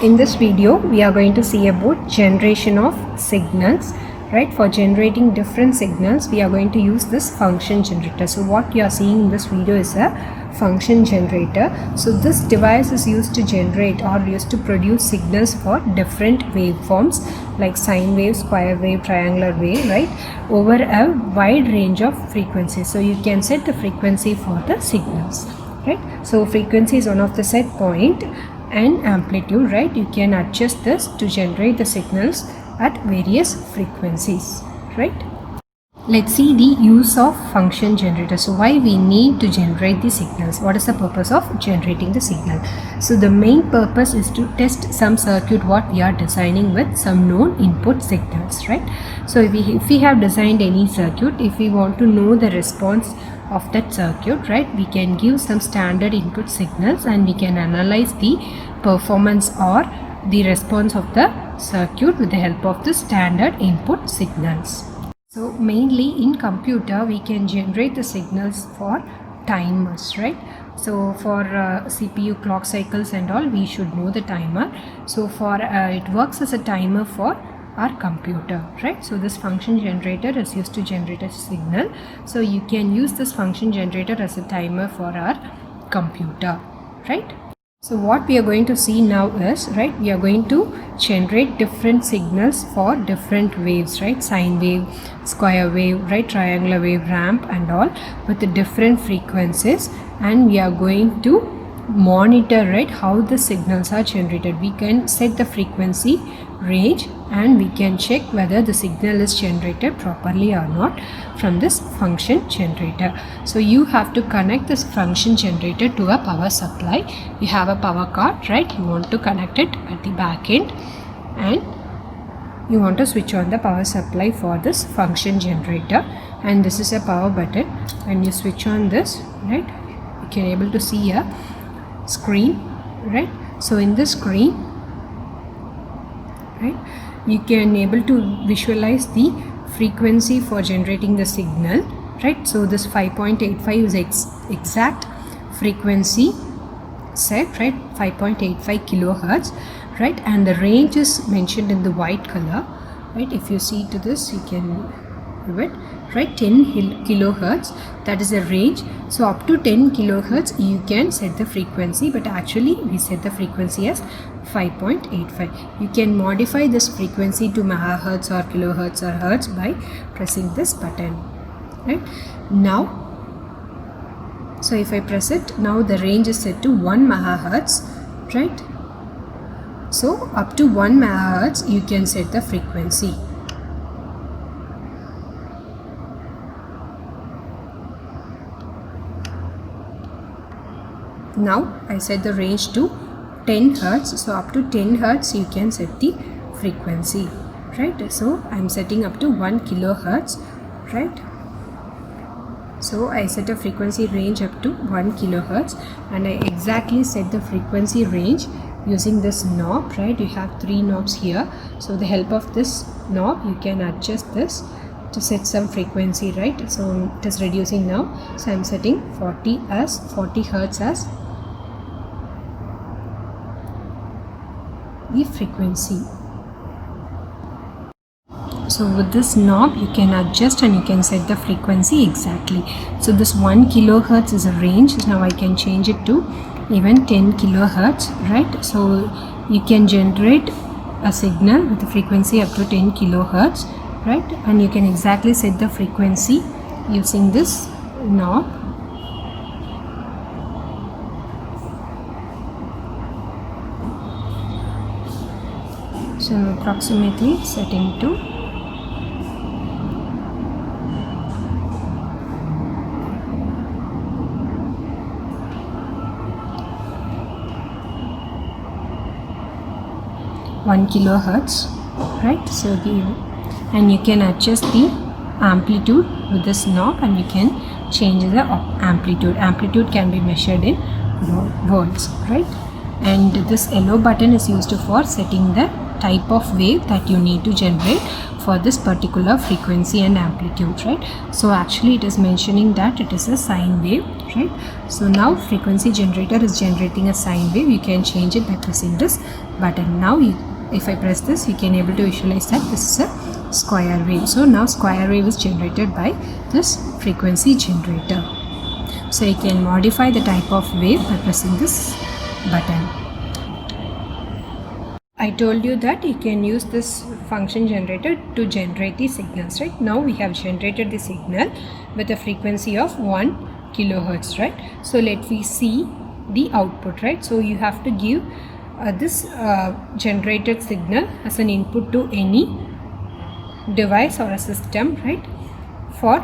In this video we are going to see about generation of signals, right? For generating different signals we are going to use this function generator. So what you are seeing in this video is a function generator. So this device is used to generate or used to produce signals for different waveforms like sine wave, square wave, triangular wave, right, over a wide range of frequencies. So you can set the frequency for the signals, right? So frequency is one of the set point, and amplitude, right? You can adjust this to generate the signals at various frequencies, right? Let's see the use of function generator. So why we need to generate the signals? What is the purpose of generating the signal? So the main purpose is to test some circuit what we are designing with some known input signals, right? So if we have designed any circuit, if we want to know the response of that circuit, right, we can give some standard input signals and we can analyze the performance or the response of the circuit with the help of the standard input signals. So mainly in computer we can generate the signals for timers, right? So for CPU clock cycles and all, we should know the timer. So for it works as a timer for our computer, right? So this function generator is used to generate a signal. So you can use this function generator as a timer for our computer, right? So what we are going to see now is, right, we are going to generate different signals for different waves, right? Sine wave, square wave, right, triangular wave, ramp and all with the different frequencies, and we are going to monitor, right, how the signals are generated. We can set the frequency range and we can check whether the signal is generated properly or not from this function generator. So you have to connect this function generator to a power supply. You have a power cord, right? You want to connect it at the back end and you want to switch on the power supply for this function generator, and this is a power button. When you switch on this, right, you can able to see a screen, right? So in this screen, right, you can able to visualize the frequency for generating the signal, right? So this 5.85 is exact frequency set, right? 5.85 kilohertz, right? And the range is mentioned in the white color, right? If you see to this, you can do it, right? 10 kilohertz, that is a range. So up to 10 kilohertz you can set the frequency, but actually we set the frequency as 5.85. You can modify this frequency to megahertz or kilohertz or hertz by pressing this button, right? Now, so if I press it, now the range is set to 1 megahertz, right? So up to 1 megahertz you can set the frequency. Now I set the range to 10 hertz. So up to 10 hertz you can set the frequency, right? So I'm setting up to 1 kilohertz, right? So I set a frequency range up to 1 kilohertz and I exactly set the frequency range using this knob, right? You have 3 knobs here. So with the help of this knob you can adjust this to set some frequency, right? So it is reducing now. So I'm setting 40 hertz as the frequency. So with this knob you can adjust and you can set the frequency exactly. So this 1 kilohertz is a range. Now I can change it to even 10 kilohertz, right? So you can generate a signal with the frequency up to 10 kilohertz, right? And you can exactly set the frequency using this knob. So I'm approximately setting to 1 kilohertz, right? So and you can adjust the amplitude with this knob and you can change the amplitude. Amplitude can be measured in volts, right? And this yellow button is used for setting the type of wave that you need to generate for this particular frequency and amplitude, right? So actually it is mentioning that it is a sine wave, right? So now frequency generator is generating a sine wave. You can change it by pressing this button. Now if I press this, you can able to visualize that this is a square wave. So now square wave is generated by this frequency generator. So you can modify the type of wave by pressing this button. I told you that you can use this function generator to generate the signals, right? Now we have generated the signal with a frequency of 1 kilohertz, right? So let me see the output, right? So you have to give this generated signal as an input to any device or a system, right, for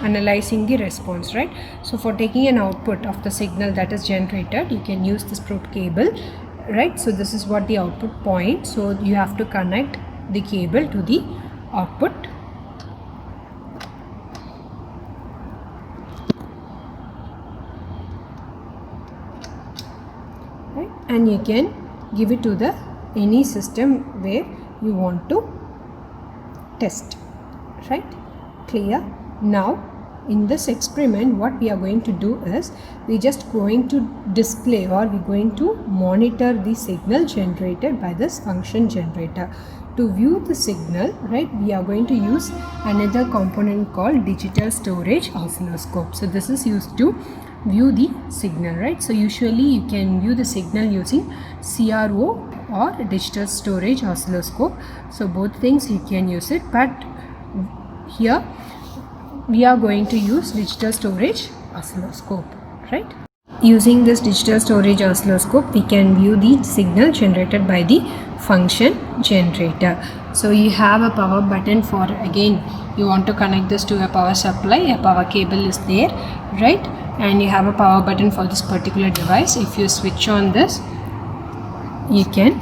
analyzing the response, right? So for taking an output of the signal that is generated, you can use this probe cable, right? So this is what the output point. So you have to connect the cable to the output, right? And you can give it to the any system where you want to test, right? Clear? Now in this experiment, what we are going to do is we're just going to display, or we're going to monitor the signal generated by this function generator. To view the signal, right, we are going to use another component called digital storage oscilloscope. So this is used to view the signal, right? So usually you can view the signal using CRO or digital storage oscilloscope. So both things you can use it, but here we are going to use digital storage oscilloscope, right? Using this digital storage oscilloscope, we can view the signal generated by the function generator. So you have a power button for, again, you want to connect this to a power supply, a power cable is there, right? And you have a power button for this particular device. If you switch on this, you can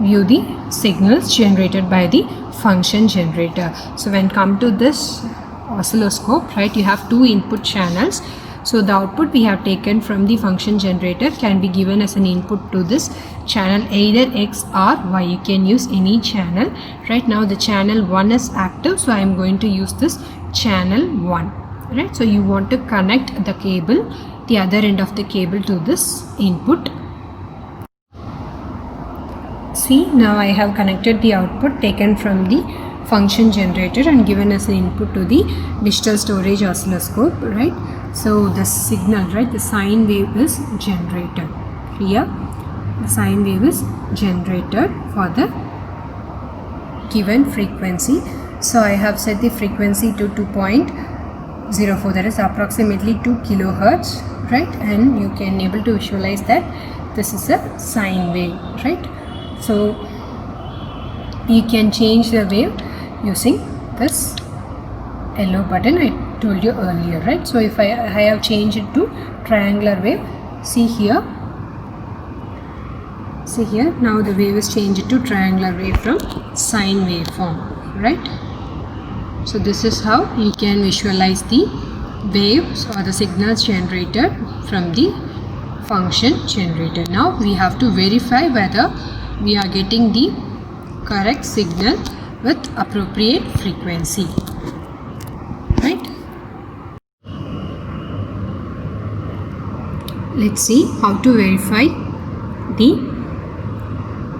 view the signals generated by the function generator. So when come to this oscilloscope, right, you have two input channels. So the output we have taken from the function generator can be given as an input to this channel, either X or Y. You can use any channel. Right now the channel 1 is active, so I am going to use this channel 1, right? So you want to connect the cable, the other end of the cable, to this input. See, now I have connected the output taken from the function generator and given as an input to the digital storage oscilloscope, right? So the signal, right, the sine wave is generated. Here the sine wave is generated for the given frequency. So I have set the frequency to 2.04, that is approximately 2 kilohertz, right? And you can able to visualize that this is a sine wave, right? So you can change the wave using this yellow button I told you earlier, right? So if I have changed it to triangular wave, see here, now the wave is changed to triangular wave from sine wave form, right? So this is how you can visualize the waves or the signals generated from the function generator. Now we have to verify whether we are getting the correct signal with appropriate frequency, right? Let's see how to verify the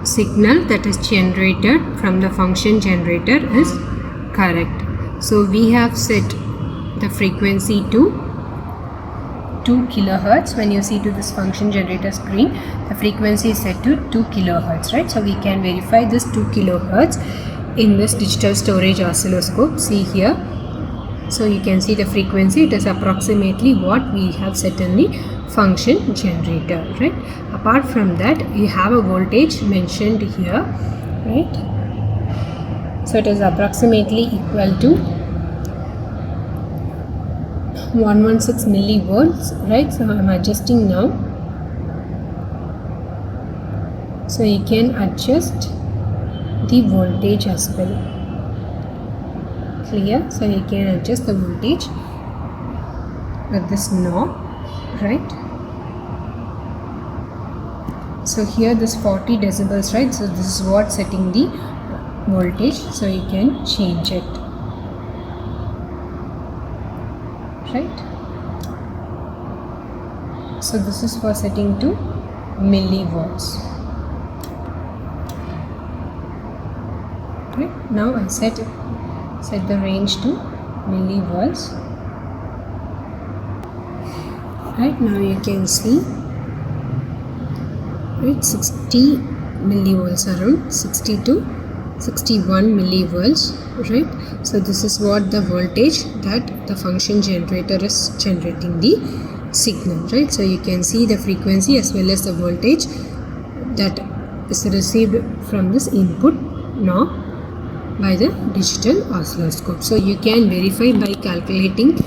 signal that is generated from the function generator is correct. So we have set the frequency to 2 kilohertz. When you see to this function generator screen, the frequency is set to 2 kilohertz, right? So we can verify this 2 kilohertz in this digital storage oscilloscope. See here, so you can see the frequency, it is approximately what we have set in the function generator, right? Apart from that, you have a voltage mentioned here, right? So it is approximately equal to 116 millivolts, right? So I am adjusting now. So you can adjust the voltage as well. Clear? So you can adjust the voltage with this knob, right? So here this 40 decibels, right? So this is what setting the voltage, so you can change it, right? So this is for setting to millivolts. Right, now I set the range to millivolts. Right, now you can see, right, 60 millivolts, around 60 to 61 millivolts, right? So this is what the voltage that the function generator is generating the signal, right? So you can see the frequency as well as the voltage that is received from this input knob by the digital oscilloscope. So you can verify by calculating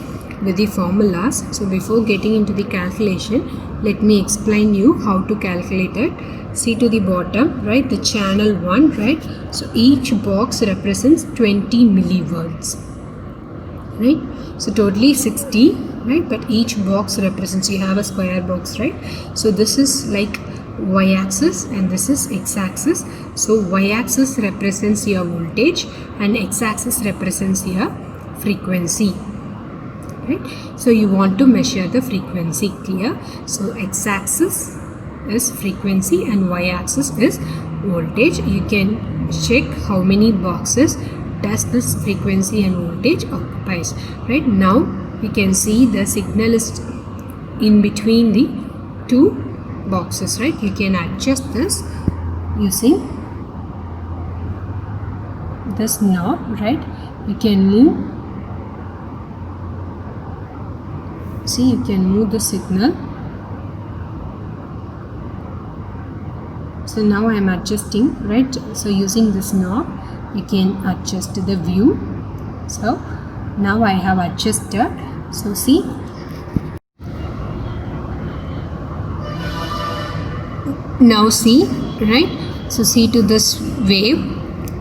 with the formulas. So before getting into the calculation, let me explain you how to calculate it. See to the bottom, right, the channel 1, right? So each box represents 20 millivolts, right? So totally 60, right? But each box represents, you have a square box, right? So this is like y-axis and this is x-axis. So y-axis represents your voltage and x-axis represents your frequency, right? So you want to measure the frequency, clear? So x-axis is frequency and y-axis is voltage. You can check how many boxes does this frequency and voltage occupies, right? Now you can see the signal is in between the two boxes, right? You can adjust this using this knob, right? You can move, see, you can move the signal. So now I am adjusting, right? So using this knob you can adjust the view. So now I have adjusted. So see, now see, right? So see to this wave,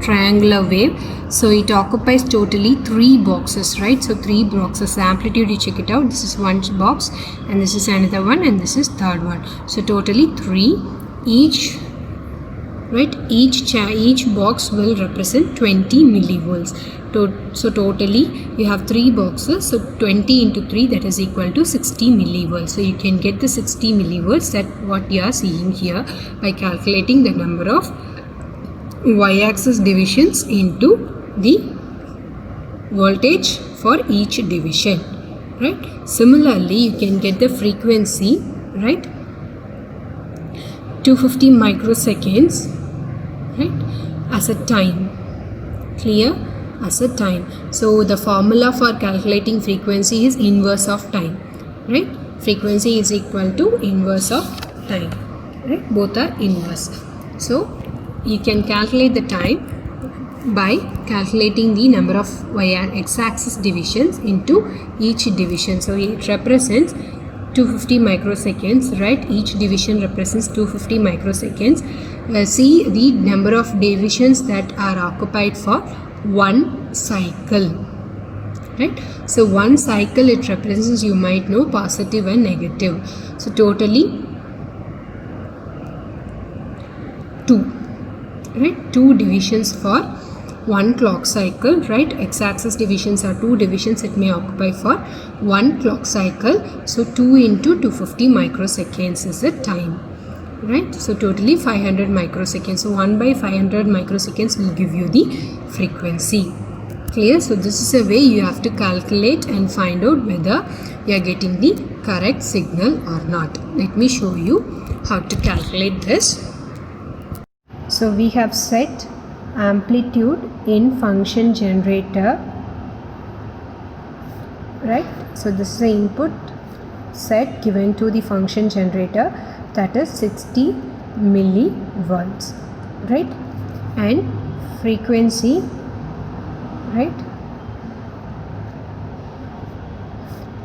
triangular wave. So it occupies totally 3 boxes, right? So 3 boxes. Amplitude, you check it out. This is one box and this is another one and this is third one. So totally 3 each, right? Each box will represent 20 millivolts. So totally you have 3 boxes. So 20 into 3, that is equal to 60 millivolts. So you can get the 60 millivolts, that what you are seeing here, by calculating the number of y-axis divisions into the voltage for each division, right? Similarly, you can get the frequency, right? 250 microseconds, right, as a time, clear, as a time. So the formula for calculating frequency is inverse of time, right? Frequency is equal to inverse of time, right? Both are inverse. So you can calculate the time by calculating the number of x-axis divisions into each division. So it represents 250 microseconds, right? Each division represents 250 microseconds. See the number of divisions that are occupied for one cycle, right? So one cycle, it represents, you might know, positive and negative. So totally 2, right? 2 divisions for one clock cycle, right? X-axis divisions are 2 divisions it may occupy for one clock cycle. So 2 into 250 microseconds is the time, right? So totally 500 microseconds. So 1 by 500 microseconds will give you the frequency, clear? So this is a way you have to calculate and find out whether you are getting the correct signal or not. Let me show you how to calculate this. So we have set amplitude in function generator, right? So this is the input set given to the function generator, that is 60 millivolts, right? And frequency, right,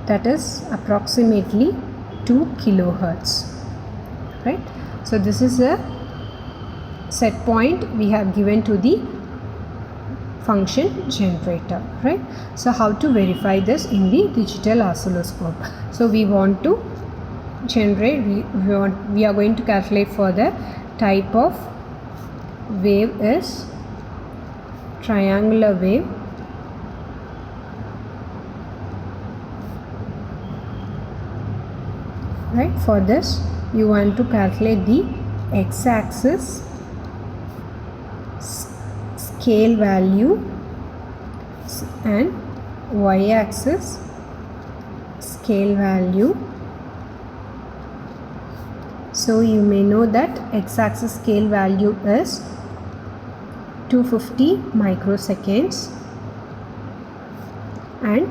that is approximately 2 kilohertz, right? So this is a set point we have given to the function generator, right? So how to verify this in the digital oscilloscope? So we want to generate, we are going to calculate for the type of wave is triangular wave. Right, for this you want to calculate the x-axis scale value and y-axis scale value. So you may know that x-axis scale value is 250 microseconds and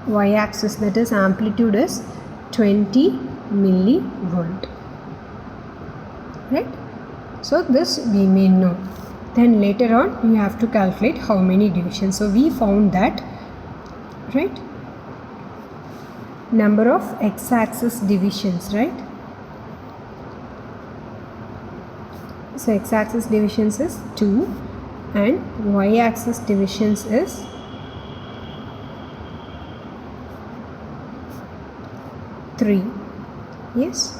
y-axis, that is amplitude, is 20 millivolt. Right, so this we may know. Then later on you have to calculate how many divisions. So we found that, right, number of x-axis divisions, right? So x-axis divisions is 2 and y-axis divisions is 3. Yes.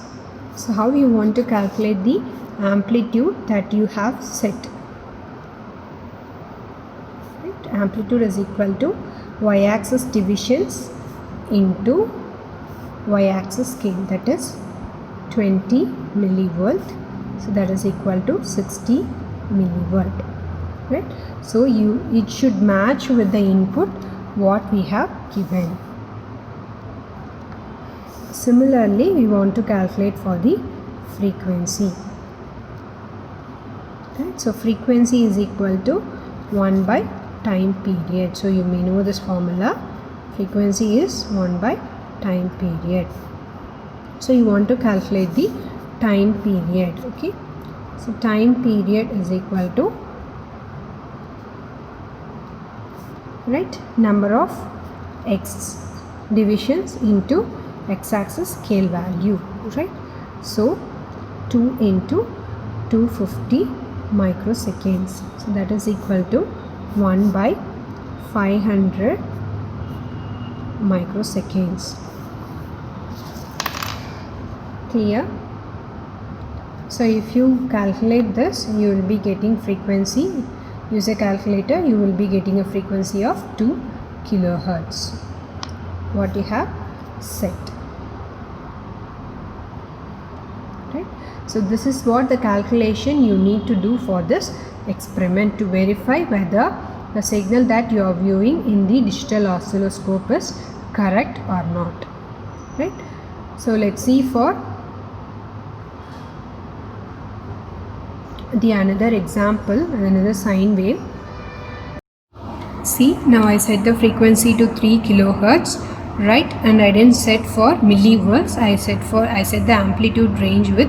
So how you want to calculate the amplitude that you have set? Right? Amplitude is equal to y-axis divisions into y-axis scale, that is 20 millivolt. So that is equal to 60 millivolt. Right? So it should match with the input what we have given. Similarly, we want to calculate for the frequency. Right? So frequency is equal to 1 by time period. So you may know this formula. Frequency is 1 by time period. So you want to calculate the time period. Okay. So time period is equal to, right, number of x divisions into x-axis scale value, right? So 2 into 250 microseconds. So that is equal to 1 by 500 microseconds. Clear? So if you calculate this, you will be getting frequency. Use a calculator, you will be getting a frequency of 2 kilohertz. What you have set. Right? So this is what the calculation you need to do for this experiment to verify whether the signal that you are viewing in the digital oscilloscope is correct or not. Right? So let's see for the another example, another sine wave. See, now I set the frequency to 3 kilohertz, right? And I didn't set for millivolts. I set the amplitude range with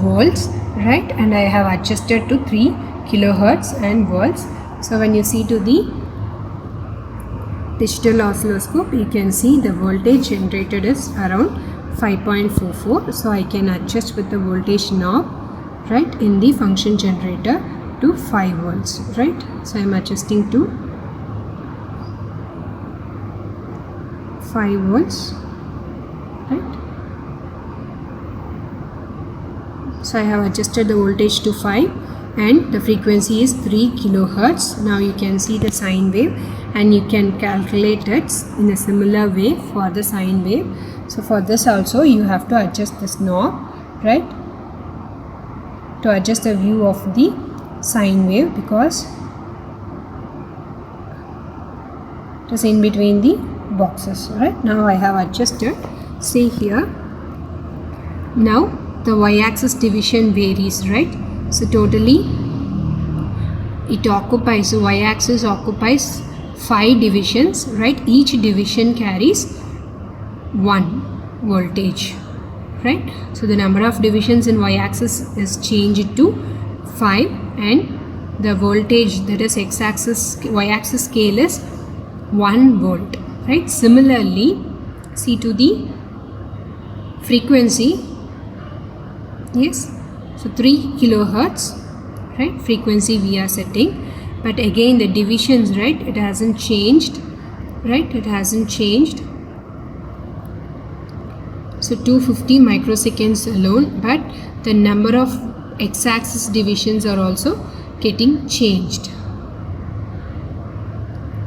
volts, right? And I have adjusted to 3 kilohertz and volts. So when you see to the digital oscilloscope, you can see the voltage generated is around 5.44. So I can adjust with the voltage knob, right, in the function generator to 5 volts, right? So I am adjusting to 5 volts, right? So I have adjusted the voltage to 5 and the frequency is 3 kilohertz. Now you can see the sine wave and you can calculate it in a similar way for the sine wave. So for this also you have to adjust this knob, right, to adjust the view of the sine wave, because it is in between the boxes. Right, now I have adjusted. See here, now the y-axis division varies, right? So totally it occupies, so y-axis occupies 5 divisions, right? Each division carries 1 voltage, right? So the number of divisions in y-axis is changed to 5 and the voltage, that is x-axis, y-axis scale is 1 volt, right? Similarly, see to the frequency, yes, so 3 kilohertz, right, frequency we are setting, but again the divisions, right, it hasn't changed, right, it hasn't changed. So 250 microseconds alone, but the number of x-axis divisions are also getting changed.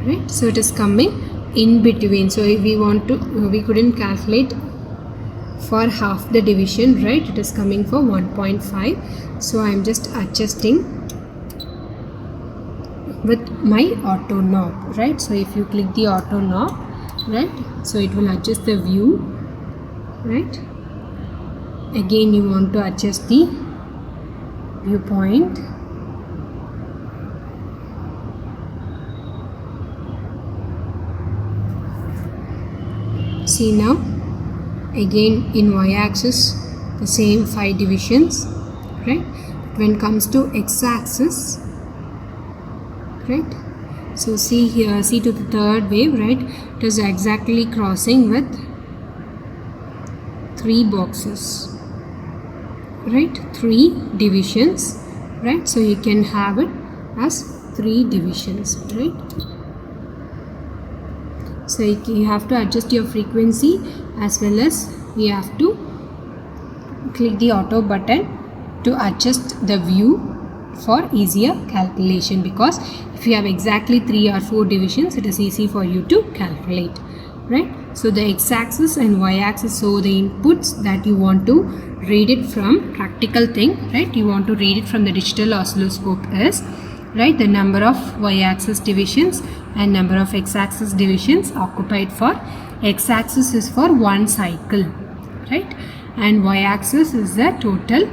Right, so it is coming in between. So if we couldn't calculate for half the division, right? It is coming for 1.5. So I am just adjusting with my auto knob, right? So if you click the auto knob, right, so it will adjust the view, right? Again you want to adjust the viewpoint. See now, again in y-axis the same 5 divisions, right? When it comes to x-axis, right, so see here, see to the third wave, right, it is exactly crossing with 3 boxes, right, 3 divisions, right? So you can have it as 3 divisions, right? So you have to adjust your frequency, as well as we have to click the auto button to adjust the view for easier calculation, because if you have exactly 3 or 4 divisions, it is easy for you to calculate, right? So the x-axis and y-axis, so the inputs that you want to read it from, practical thing, right, you want to read it from the digital oscilloscope is, right, the number of y-axis divisions and number of x-axis divisions occupied for. X-axis is for one cycle, right, and y-axis is the total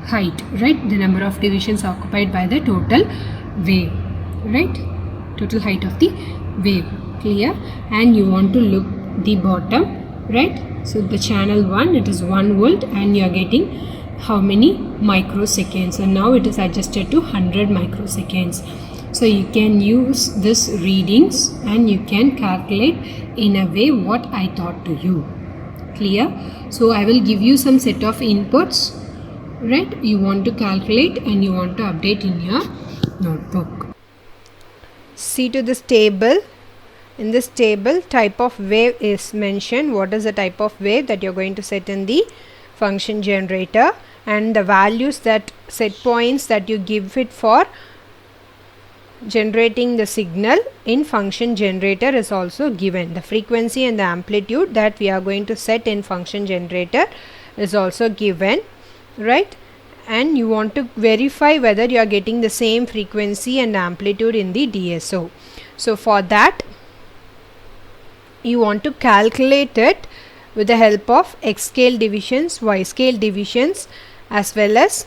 height, right, the number of divisions occupied by the total wave, right, total height of the wave. Clear? And you want to look the bottom, right? So the channel 1, it is 1 volt, and you are getting how many microseconds, and now it is adjusted to 100 microseconds. So you can use this readings and you can calculate in a way what I taught to you. Clear? So I will give you some set of inputs, right, you want to calculate and you want to update in your notebook. See to this table. In this table, type of wave is mentioned. What is the type of wave that you're going to set in the function generator, and the values, that set points that you give it for generating the signal in function generator is also given. The frequency and the amplitude that we are going to set in function generator is also given, right? And you want to verify whether you are getting the same frequency and amplitude in the DSO. So for that, you want to calculate it with the help of x scale divisions, y scale divisions, as well as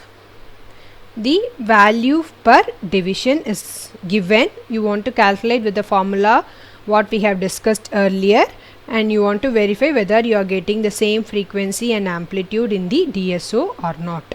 the value per division is given. You want to calculate with the formula what we have discussed earlier, and you want to verify whether you are getting the same frequency and amplitude in the DSO or not.